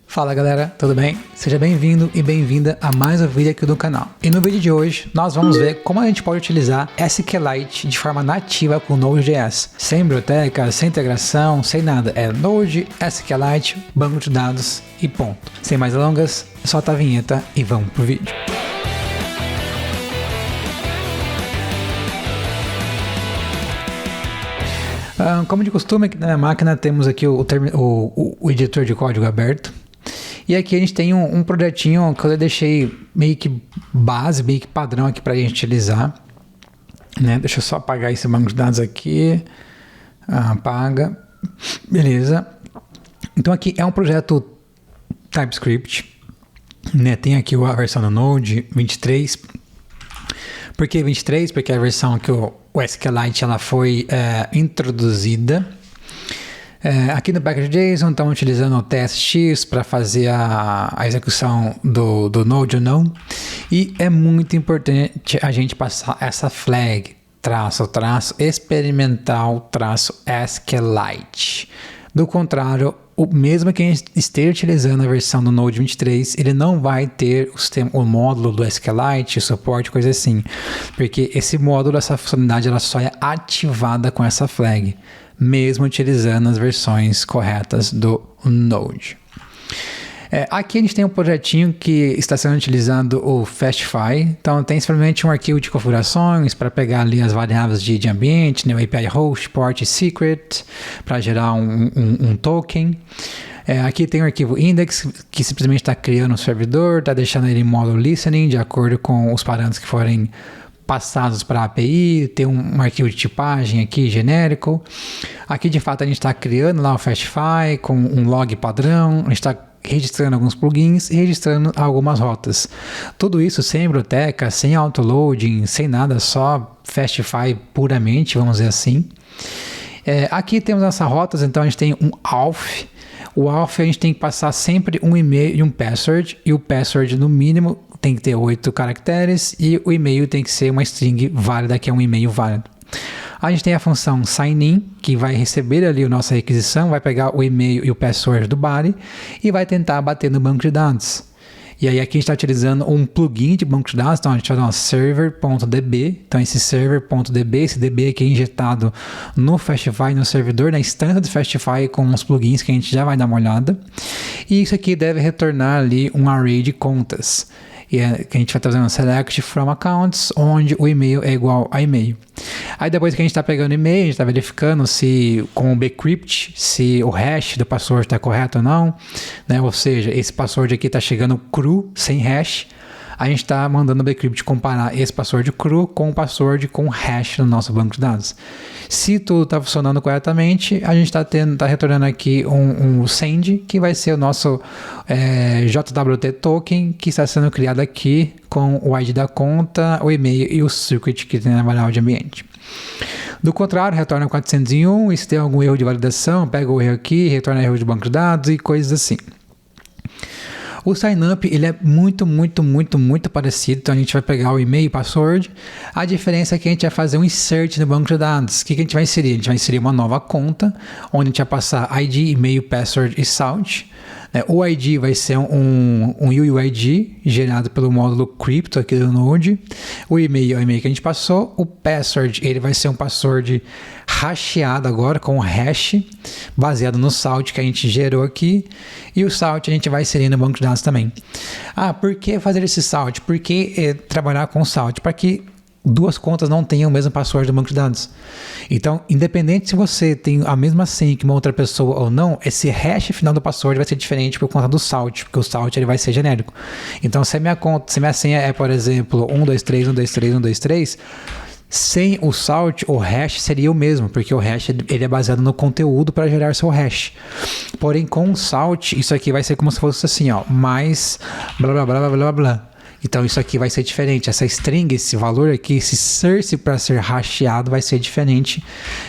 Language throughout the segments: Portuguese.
Fala galera, tudo bem? Seja bem-vindo e bem-vinda a mais um vídeo aqui do canal. E no vídeo de hoje, nós vamos ver como a gente pode utilizar SQLite de forma nativa com Node.js. Sem biblioteca, sem integração, sem nada. É Node, SQLite, banco de dados e ponto. Sem mais delongas, solta a vinheta e vamos pro vídeo. Como de costume, aqui na minha máquina temos aqui o editor de código aberto. E aqui a gente tem um projetinho que eu deixei meio que base, meio que padrão aqui para a gente utilizar. Né? Deixa eu só apagar esse banco de dados aqui. Apaga. Beleza. Então aqui é um projeto TypeScript. Né? Tem aqui a versão do Node 23. Por que 23? Porque é a versão que o SQLite ela foi introduzida. Aqui no package.json estamos utilizando o TSX para fazer a execução do Node ou não. E é muito importante a gente passar essa flag, traço experimental, SQLite. Do contrário, mesmo que a gente esteja utilizando a versão do Node 23, ele não vai ter o módulo do SQLite, suporte, coisa assim. Porque esse módulo, essa funcionalidade, ela só é ativada com essa flag, mesmo utilizando as versões corretas do Node. Aqui a gente tem um projetinho que está sendo utilizando o Fastify. Então tem simplesmente um arquivo de configurações para pegar ali as variáveis de ambiente, né, o API host, port e secret, para gerar um token. Aqui tem o arquivo index, que simplesmente está criando um servidor, está deixando ele em modo listening, de acordo com os parâmetros que forem passados para a API. Tem um arquivo de tipagem aqui genérico. Aqui de fato a gente está criando lá o Fastify com um log padrão, a gente está registrando alguns plugins e registrando algumas rotas. Tudo isso sem biblioteca, sem autoloading, sem nada, só Fastify puramente, vamos dizer assim. Aqui temos essas rotas, então a gente tem um auth. O auth a gente tem que passar sempre um e-mail e um password, e o password no mínimo tem que ter 8 caracteres e o e-mail tem que ser uma string válida, que é um e-mail válido. A gente tem a função sign-in, que vai receber ali a nossa requisição, vai pegar o e-mail e o password do body e vai tentar bater no banco de dados. E aí aqui a gente está utilizando um plugin de banco de dados, então a gente vai dar um server.db, então esse server.db, esse DB aqui é injetado no Fastify, no servidor, na instância do Fastify com uns plugins que a gente já vai dar uma olhada. E isso aqui deve retornar ali um array de contas. Que a gente vai estar fazendo um select from accounts, onde o e-mail é igual a e-mail. Aí depois que a gente está pegando o e-mail, a gente está verificando se com o bcrypt, se o hash do password está correto ou não, né? Ou seja, esse password aqui está chegando cru, sem hash. A gente está mandando o bcrypt comparar esse password cru com o password com hash no nosso banco de dados. Se tudo está funcionando corretamente, a gente está retornando aqui um send, que vai ser o nosso JWT token, que está sendo criado aqui com o ID da conta, o e-mail e o circuit que tem na variável de ambiente. Do contrário, retorna 401, e se tem algum erro de validação, pega o erro aqui, retorna erro de banco de dados e coisas assim. O sign-up, ele é muito parecido, então a gente vai pegar o e-mail e password. A diferença é que a gente vai fazer um insert no banco de dados. O que a gente vai inserir? A gente vai inserir uma nova conta, onde a gente vai passar ID, e-mail, password e salt. O ID vai ser um UUID gerado pelo módulo crypto aqui do Node. O e-mail é o e-mail que a gente passou. O password, ele vai ser um password hasheado agora com hash, baseado no salt que a gente gerou aqui. E o salt a gente vai inserir no banco de dados também. Por que fazer esse salt? Por que trabalhar com salt? Para que duas contas não tenham o mesmo password do banco de dados. Então, independente se você tem a mesma senha que uma outra pessoa ou não, esse hash final do password vai ser diferente por conta do salt, porque o salt ele vai ser genérico. Então, se a minha senha é, por exemplo, 123, 123, 123, sem o salt, o hash seria o mesmo, porque o hash ele é baseado no conteúdo para gerar seu hash. Porém, com o salt, isso aqui vai ser como se fosse assim, mais blá blá blá blá blá blá. Então isso aqui vai ser diferente, essa string, esse valor aqui, esse search para ser hasheado vai ser diferente.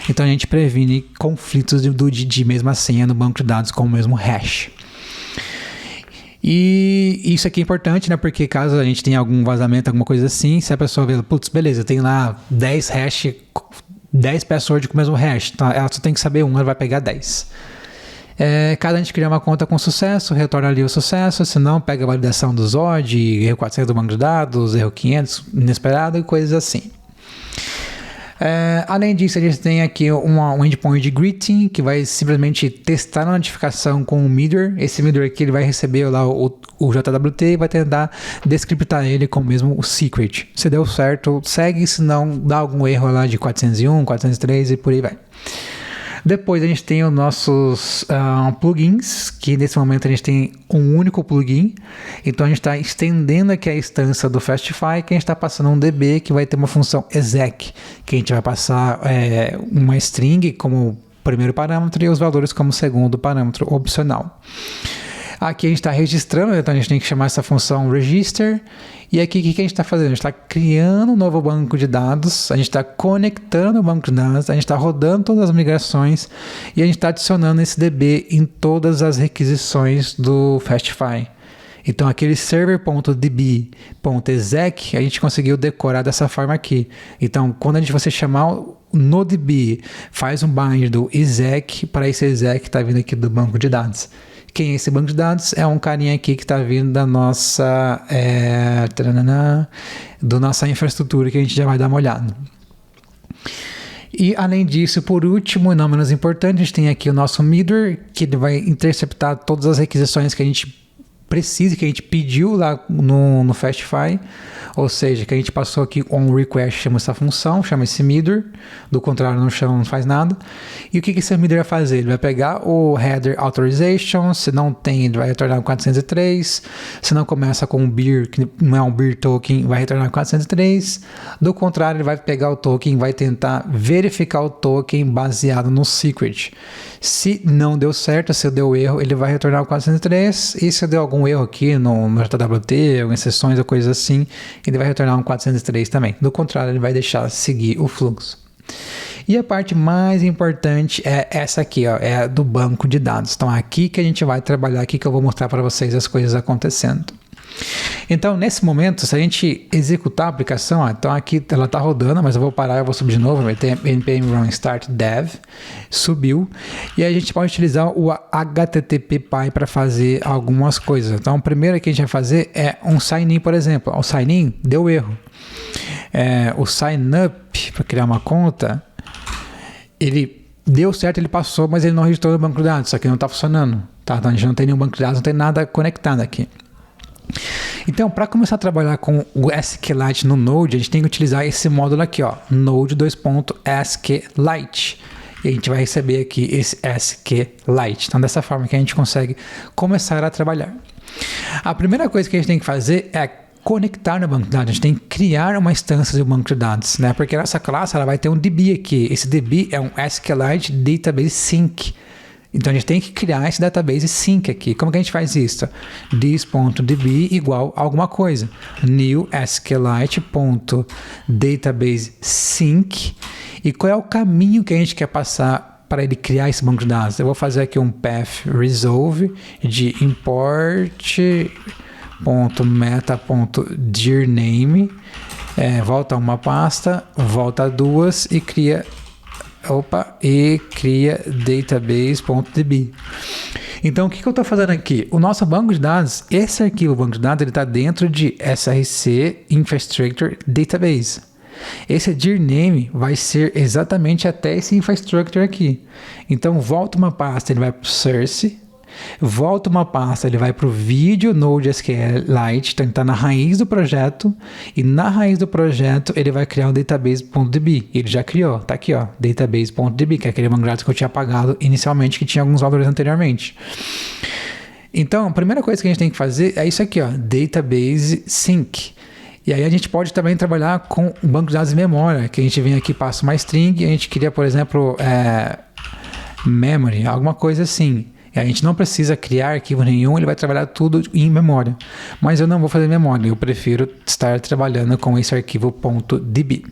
Então a gente previne conflitos de mesma senha no banco de dados com o mesmo hash. E isso aqui é importante, né? Porque caso a gente tenha algum vazamento, alguma coisa assim, se a pessoa vê, putz, beleza, tem lá 10 hash, 10 passwords com o mesmo hash, então ela só tem que saber ela vai pegar 10. Caso a gente criar uma conta com sucesso, retorna ali o sucesso, se não, pega a validação do ZOD, erro 400 do banco de dados, erro 500 inesperado e coisas assim. Além disso, a gente tem aqui um endpoint de greeting, que vai simplesmente testar a notificação com o middleware. Esse middleware aqui ele vai receber lá o JWT e vai tentar descriptar ele com o mesmo o secret. Se deu certo, segue, se não, dá algum erro lá de 401, 403 e por aí vai. Depois a gente tem os nossos plugins, que nesse momento a gente tem um único plugin. Então a gente está estendendo aqui a instância do Fastify, que a gente está passando um DB que vai ter uma função exec, que a gente vai passar uma string como primeiro parâmetro e os valores como segundo parâmetro opcional. Aqui a gente está registrando, então a gente tem que chamar essa função register. E aqui o que a gente está fazendo? A gente está criando um novo banco de dados, a gente está conectando o banco de dados, a gente está rodando todas as migrações e a gente está adicionando esse DB em todas as requisições do Fastify. Então aquele server.db.exec a gente conseguiu decorar dessa forma aqui. Então quando você chamar no DB, faz um bind do exec para esse exec que está vindo aqui do banco de dados. Quem é esse banco de dados? É um carinha aqui que está vindo da nossa, nossa infraestrutura, que a gente já vai dar uma olhada. E além disso, por último e não menos importante, a gente tem aqui o nosso middleware, que ele vai interceptar todas as requisições que a gente precisa, que a gente pediu lá no Fastify, ou seja, que a gente passou aqui on request, chama essa função, chama esse middleware, do contrário não chama, não faz nada. E o que esse middleware vai fazer? Ele vai pegar o header authorization, se não tem, ele vai retornar o 403, se não começa com um beer, que não é um beer token, vai retornar o 403, do contrário ele vai pegar o token, vai tentar verificar o token baseado no secret. Se não deu certo, se deu erro, ele vai retornar o 403, e se deu algum erro aqui no JWT, ou exceções ou coisas assim, ele vai retornar um 403 também. Do contrário, ele vai deixar seguir o fluxo. E a parte mais importante é essa aqui, ó, é do banco de dados. Então, aqui que a gente vai trabalhar, aqui que eu vou mostrar para vocês as coisas acontecendo. Então, nesse momento, se a gente executar a aplicação, ó, então aqui ela está rodando, mas eu vou parar, eu vou subir de novo, vai ter npm run start dev, subiu, e aí a gente pode utilizar o http/py para fazer algumas coisas. Então, o primeiro que a gente vai fazer é um sign-in, por exemplo. O sign-in deu erro. O sign-up, para criar uma conta, ele deu certo, ele passou, mas ele não registrou no banco de dados, isso aqui não está funcionando. Tá? Então, a gente não tem nenhum banco de dados, não tem nada conectado aqui. Então, para começar a trabalhar com o SQLite no Node, a gente tem que utilizar esse módulo aqui, ó, node.SQLite. E a gente vai receber aqui esse SQLite. Então, dessa forma que a gente consegue começar a trabalhar. A primeira coisa que a gente tem que fazer é conectar no banco de dados. A gente tem que criar uma instância do banco de dados, né? Porque essa classe ela vai ter um DB aqui. Esse DB é um SQLite Database Sync. Então, a gente tem que criar esse database sync aqui. Como que a gente faz isso? This.db igual a alguma coisa. New SQLite.database sync. E qual é o caminho que a gente quer passar para ele criar esse banco de dados? Eu vou fazer aqui um path resolve de import.meta.dirname. Volta uma pasta, volta duas e cria database.db. Então, o que eu estou fazendo aqui? O nosso banco de dados, esse arquivo banco de dados, ele está dentro de src infrastructure database. Esse dirname vai ser exatamente até esse infrastructure aqui. Então, volta uma pasta, ele vai para o source. Volta uma pasta, ele vai para o vídeo Node SQLite, então ele está na raiz do projeto, e na raiz do projeto ele vai criar um database.db. Ele já criou, tá aqui, ó, database.db, que é aquele banco de dados que eu tinha apagado inicialmente, que tinha alguns valores anteriormente. Então, a primeira coisa que a gente tem que fazer é isso aqui, ó, database sync. E aí a gente pode também trabalhar com um banco de dados de memória, que a gente vem aqui, passa uma string, e a gente cria, por exemplo, memory, alguma coisa assim. E a gente não precisa criar arquivo nenhum, ele vai trabalhar tudo em memória. Mas eu não vou fazer memória, eu prefiro estar trabalhando com esse arquivo .db.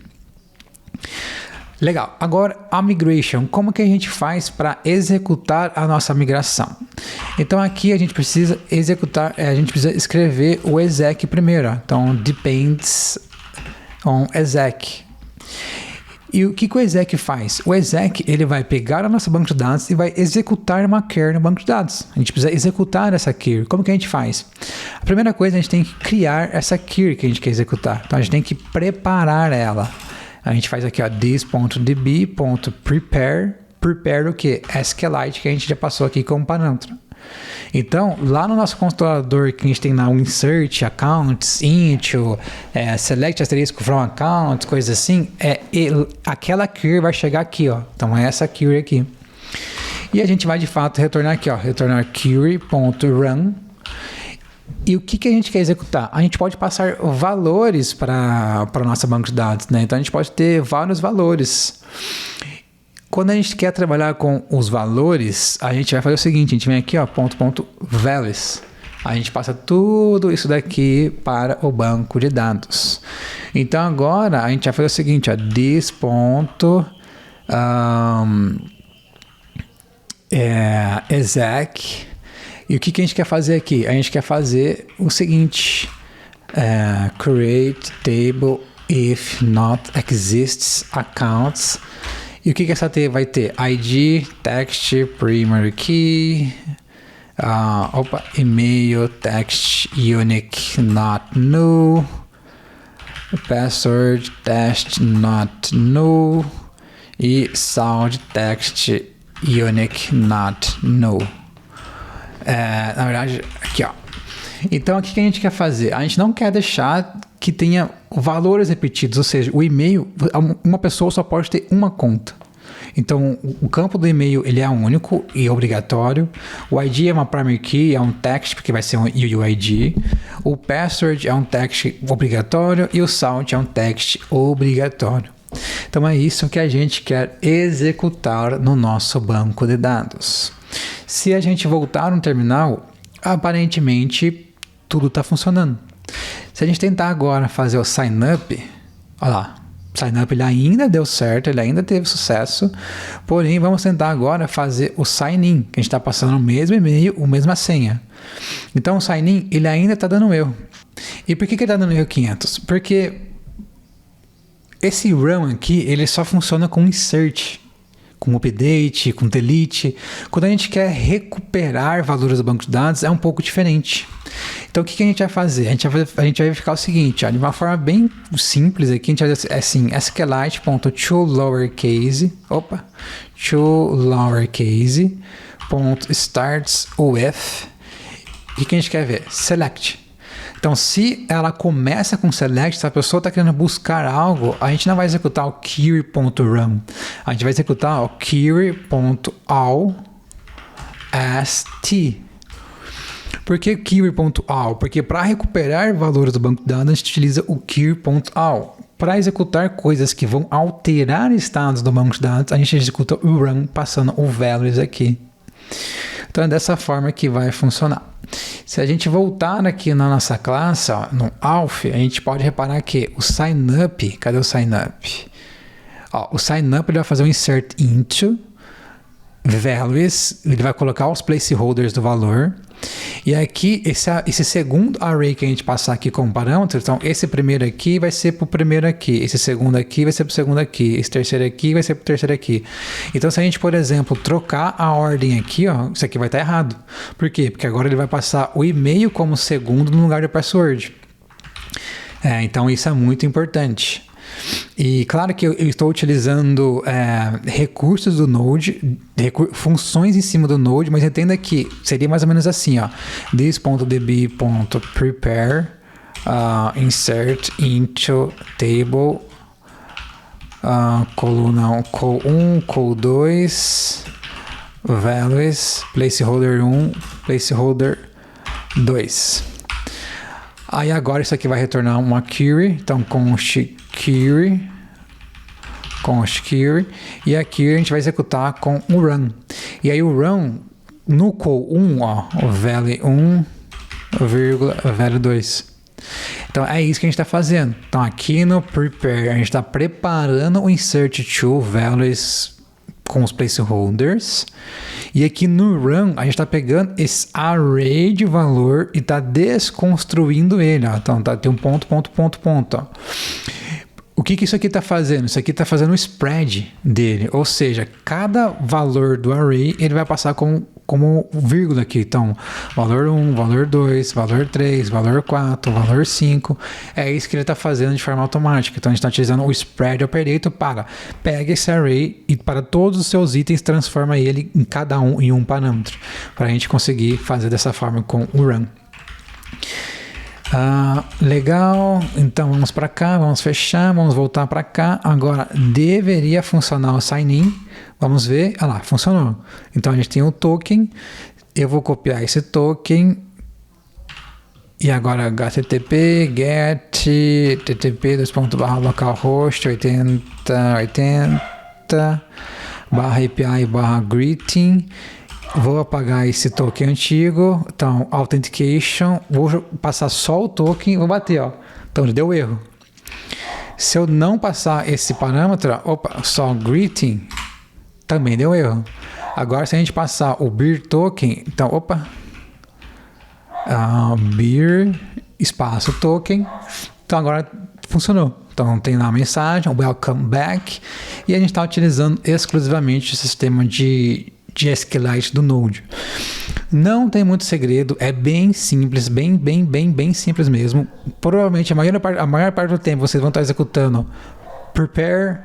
Legal, agora a migration, como que a gente faz para executar a nossa migração? Então aqui a gente precisa executar, a gente precisa escrever o exec primeiro, ó. Então depends on exec. E o que o exec faz? O exec, ele vai pegar o nosso banco de dados e vai executar uma query no banco de dados. A gente precisa executar essa query. Como que a gente faz? A primeira coisa, a gente tem que criar essa query que a gente quer executar. Então, a gente tem que preparar ela. A gente faz aqui, ó, this.db.prepare. Prepare o que? SQLite, que a gente já passou aqui como parâmetro. Então, lá no nosso controlador que a gente tem lá o insert, accounts, int, select asterisco from accounts, coisas assim, aquela query vai chegar aqui, ó. Então, é essa query aqui. E a gente vai, de fato, retornar aqui, ó. Retornar query.run. E o que a gente quer executar? A gente pode passar valores para a nossa banco de dados, né? Então, a gente pode ter vários valores. Quando a gente quer trabalhar com os valores, a gente vai fazer o seguinte, a gente vem aqui, ó, values. A gente passa tudo isso daqui para o banco de dados. Então, agora, a gente vai fazer o seguinte, ó, exec. E o que a gente quer fazer aqui? A gente quer fazer o seguinte, create table if not exists accounts. E o que essa vai ter? ID, text, primary key, email, text, unique, not null, password, text, not null, e sound, text, unique, not null. Na verdade, aqui, ó. Então, o que a gente quer fazer? A gente não quer deixar que tenha valores repetidos, ou seja, o e-mail, uma pessoa só pode ter uma conta. Então, o campo do e-mail ele é único e obrigatório. O ID é uma primary key, é um text, porque vai ser um UUID. O password é um text obrigatório e o sound é um text obrigatório. Então, é isso que a gente quer executar no nosso banco de dados. Se a gente voltar no terminal, aparentemente tudo está funcionando. Se a gente tentar agora fazer o sign up, olha lá, sign up ele ainda deu certo, ele ainda teve sucesso, porém vamos tentar agora fazer o sign in, que a gente está passando o mesmo e-mail, a mesma senha. Então o sign in ele ainda está dando erro. E por que ele está dando erro 500? Porque esse run aqui ele só funciona com insert, com update, com delete. Quando a gente quer recuperar valores do banco de dados, é um pouco diferente. Então, o que a gente vai fazer? A gente vai verificar o seguinte, ó, de uma forma bem simples aqui, a gente vai dizer assim, SQLite.toLowercase, starts with, e o que a gente quer ver? Select. Então, se ela começa com select, se a pessoa está querendo buscar algo, a gente não vai executar o query.run. A gente vai executar o query.all as t. Por que query.all? Porque para recuperar valores do banco de dados, a gente utiliza o query.all. Para executar coisas que vão alterar estados do banco de dados, a gente executa o run passando o values aqui. Então é dessa forma que vai funcionar. Se a gente voltar aqui na nossa classe, ó, no auth, a gente pode reparar que o signup, cadê o signup? O signup ele vai fazer um insert into values, ele vai colocar os placeholders do valor. E aqui, esse segundo array que a gente passar aqui como parâmetro, então esse primeiro aqui vai ser para o primeiro aqui, esse segundo aqui vai ser para o segundo aqui, esse terceiro aqui vai ser para o terceiro aqui. Então, se a gente, por exemplo, trocar a ordem aqui, ó, isso aqui vai estar errado. Por quê? Porque agora ele vai passar o e-mail como segundo no lugar do password. Então, isso é muito importante. E claro que eu estou utilizando recursos do Node, funções em cima do Node, mas entenda que seria mais ou menos assim, ó, this.db.prepare insert into table coluna col1, col2 values placeholder 1, placeholder 2. Aí agora isso aqui vai retornar uma query, então const query, e a query a gente vai executar com o run. E aí o run no col1, ó, o value 1, value 2. Então é isso que a gente está fazendo. Então aqui no prepare a gente está preparando o insert to values com os placeholders. E aqui no run, a gente está pegando esse array de valor e está desconstruindo ele. Ó. Então, tem um ponto. Ó. O que isso aqui está fazendo? Isso aqui está fazendo o spread dele, ou seja, cada valor do array ele vai passar como vírgula aqui. Então, valor 1, valor 2, valor 3, valor 4, valor 5. É isso que ele está fazendo de forma automática. Então, a gente está utilizando o spread operator para pega esse array e para todos os seus itens transforma ele em cada um em um parâmetro, para a gente conseguir fazer dessa forma com o run. Legal, então vamos para cá, vamos fechar, vamos voltar para cá. Agora deveria funcionar o sign-in. Vamos ver, lá, funcionou. Então a gente tem o token, eu vou copiar esse token e agora http get http://localhost 8080/API/greeting. Vou apagar esse token antigo, então authentication, vou passar só o token, vou bater, ó. Então ele deu erro. Se eu não passar esse parâmetro, só greeting, também deu erro. Agora se a gente passar o beer token, então beer espaço token, então agora funcionou. Então tem lá a mensagem, welcome back, e a gente está utilizando exclusivamente o sistema de SQLite do Node. Não tem muito segredo, é bem simples, bem simples mesmo. Provavelmente a maior parte do tempo vocês vão estar executando prepare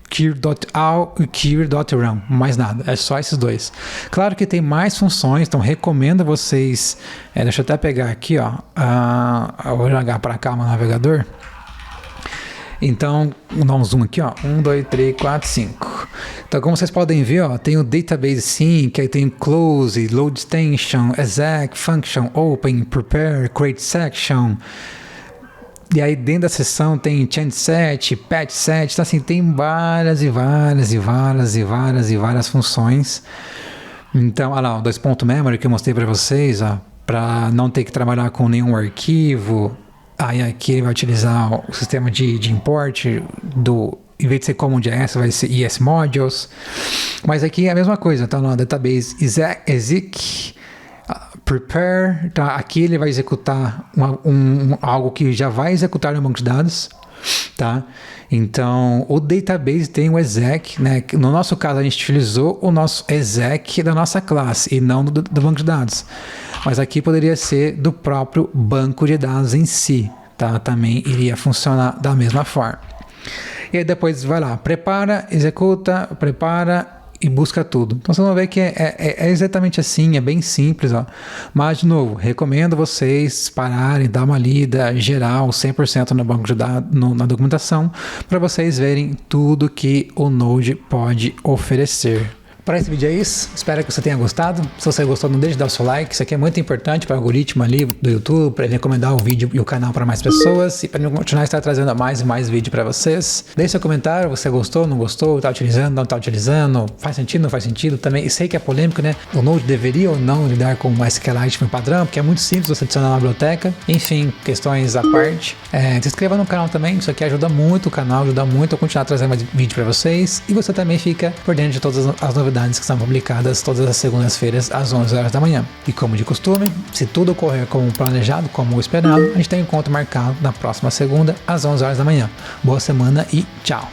query.all e query.run, mais nada, é só esses dois. Claro que tem mais funções, então recomendo vocês, deixa eu até pegar aqui, ó, eu vou jogar para cá o navegador. Então, vamos dar um zoom aqui, ó. 1, 2, 3, 4, 5. Então, como vocês podem ver, ó, tem o database sync, aí tem close, load extension, exec, function, open, prepare, create section. E aí dentro da seção tem change set, patch set, então assim, tem várias funções. Então, olha lá, o 2.memory que eu mostrei para vocês, ó, para não ter que trabalhar com nenhum arquivo. Aí aqui ele vai utilizar o sistema de import em vez de ser common.js, vai ser ES modules. Mas aqui é a mesma coisa, tá no database exec, prepare, tá? Aqui ele vai executar algo que já vai executar no banco de dados, tá? Então, o database tem o exec, né? No nosso caso, a gente utilizou o nosso exec da nossa classe e não do banco de dados. Mas aqui poderia ser do próprio banco de dados em si, tá? Também iria funcionar da mesma forma. E aí depois vai lá, prepara, executa, prepara e busca tudo. Então vocês vão ver que é exatamente assim, é bem simples, ó. Mas de novo, recomendo vocês pararem, dar uma lida geral, 100% no banco de dados, na documentação, para vocês verem tudo que o Node pode oferecer. Para esse vídeo é isso, espero que você tenha gostado. Se você gostou, não deixe de dar o seu like, isso aqui é muito importante para o algoritmo ali do YouTube, para ele recomendar o vídeo e o canal para mais pessoas e para eu continuar estar trazendo mais e mais vídeo para vocês. Deixe seu comentário, você gostou, não gostou, está utilizando, não está utilizando, faz sentido, não faz sentido também. E sei que é polêmico, né? O Node deveria ou não lidar com o SQLite no padrão, porque é muito simples você adicionar na biblioteca. Enfim, questões à parte. Se inscreva no canal também, isso aqui ajuda muito o canal, ajuda muito a continuar trazendo mais vídeo para vocês. E você também fica por dentro de todas as novidades que são publicadas todas as segundas-feiras às 11 horas da manhã. E como de costume, se tudo ocorrer como planejado, como esperado, a gente tem um encontro marcado na próxima segunda às 11 horas da manhã. Boa semana e tchau!